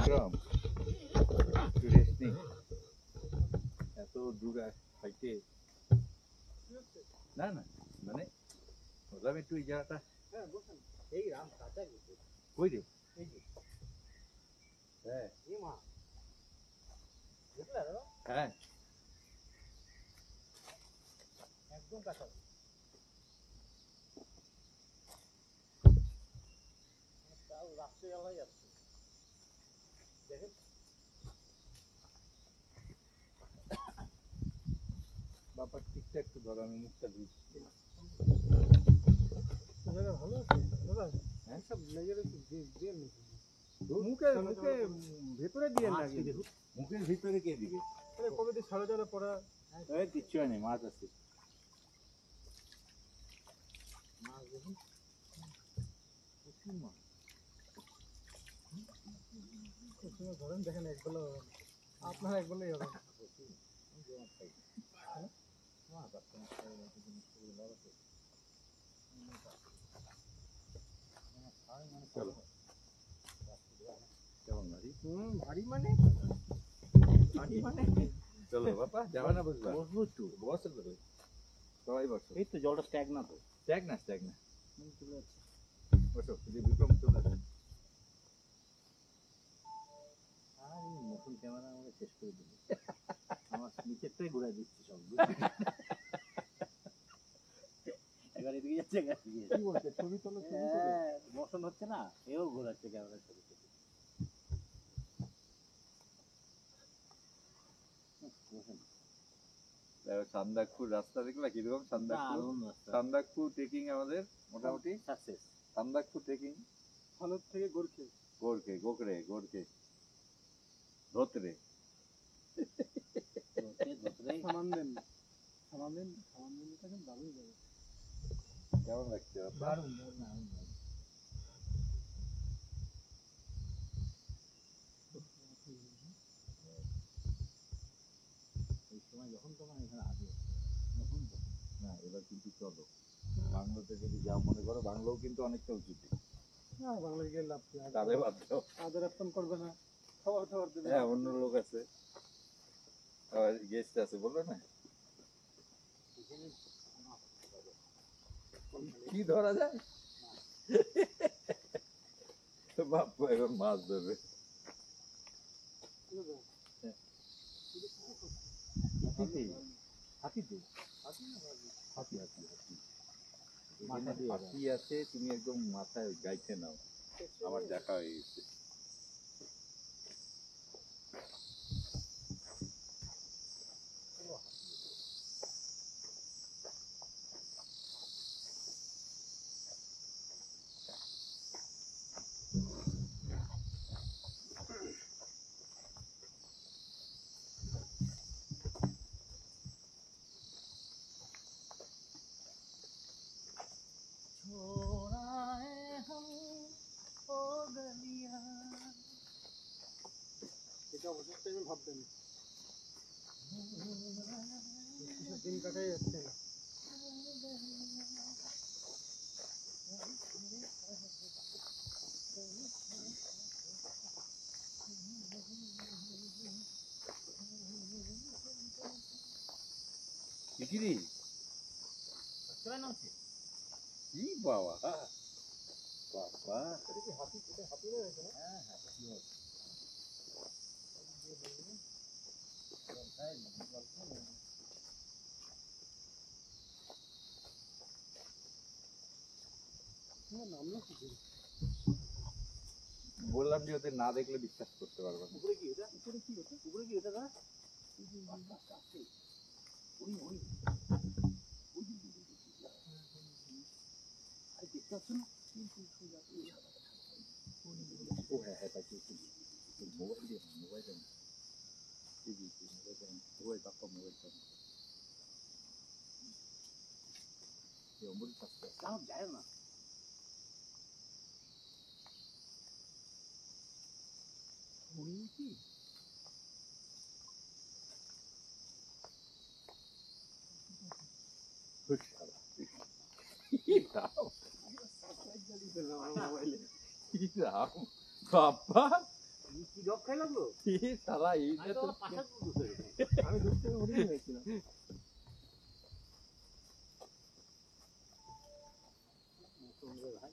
বিক্রম একটু রেস্ট নেই, এত দূর হাইটে। না না মানে বললাম একটু এই জায়গাটা। এই রাম কাঁচা গেছে। কই রে? এই যে হ্যাঁ এই মা দেখলা দাদা হ্যাঁ একদম কাঁচা। তাও রাস্তায় গেলাই যাচ্ছে দেখেন। বাবার ঠিকঠাক একটু ধরো, আমি মুখটা ধুইছি। জায়গা ভালো আছে দাদা। হ্যাঁ সব লেগের দিয়ে মুখে মুখে ভেতরে দিয়ে লাগে। মুখের ভিতরে কে দিকে? কবে দিয়ে সারা যারা পড়া কিচ্ছু নেই, মাছ আছে। মাছ দেখুন প্রচুর মাছ। ধরেন দেখেন একবেলা আপনার একবেলাই হবে। চলো কেমন ভারী? ভারী মানে ভারী মানে চলো বাবা, যাবে না? বুঝবা বসবো একটু। বসে তো সবাই বসো। এই তো জলটা স্ট্যাগ না তো স্ট্যাগ না, স্ট্যাগ না, চলে যাচ্ছে। বসো। যদি বিক্রম চলে আসে। আর এই নতুন ক্যামেরা আমাকে শেষ করে দিল। আমার নিচেরটাই ঘুরাই দিচ্ছে সব। এবার এদিকে যাচ্ছে কি বলছে ছবি তোলো ছবি তোলো বসন হচ্ছে না, এও ঘোরাচ্ছে ক্যামেরা ছবি তোলো। সান্দাকপুর রাস্তা দেখলা কিরকম? সান্দাকপুর ট্রেকিং আমাদের মোটামুটি সাকসেস। সান্দাকপুর ট্রেকিং ভালো থেকে গোরখে গোখরে ধোতরে সামানদেন তখন দারুণ যাবে। কেমন লাগছে? দারুণ এই সময় যখন তোমার এখানে আসবে তখন না এবার কিন্তু চলো বাংলোতে যদি যা মনে করো, বাংলোও কিন্তু অনেকটা উঁচুতে। না বাংলায় গিয়ে লাভ কি তাদের বাদ দাও, আদর আপ্যায়ন করবে না, খাবার খাবার দেবে। হ্যাঁ অন্য লোক আছে, গেস্ট আছে, বললো না কি ধরা যায়? বাপ্পা এখন মাছ ধরবে। হাতিতে হাতি আছে, তুমি একদম মাথায় গাইতে নাও, আমার দেখা হয়ে গেছে। এটা অবশ্যই টাইমে ভাববেন দিন কাটাই যাচ্ছে না। বিক্রি কি বাবা বাবা, হাতি হাতি রয়েছে না? হ্যাঁ হ্যাঁ বললাম যে ওদের না দেখলে বিশ্বাস করতে পারবো না। উপরে কি এটা? উপরে কি এটা না? দেখতে পাচ্ছ না? ও হ্যাঁ হ্যাঁ, তাই মোবাইল দিয়ে মোবাইল বাপ্পা মোবাইল যায় না। কি বাপ্পা কি ডব খাই লাগলো সারা আমি তো পাশা করতে আমি দূর থেকে হরিণ হয়েছিলাম। ভাই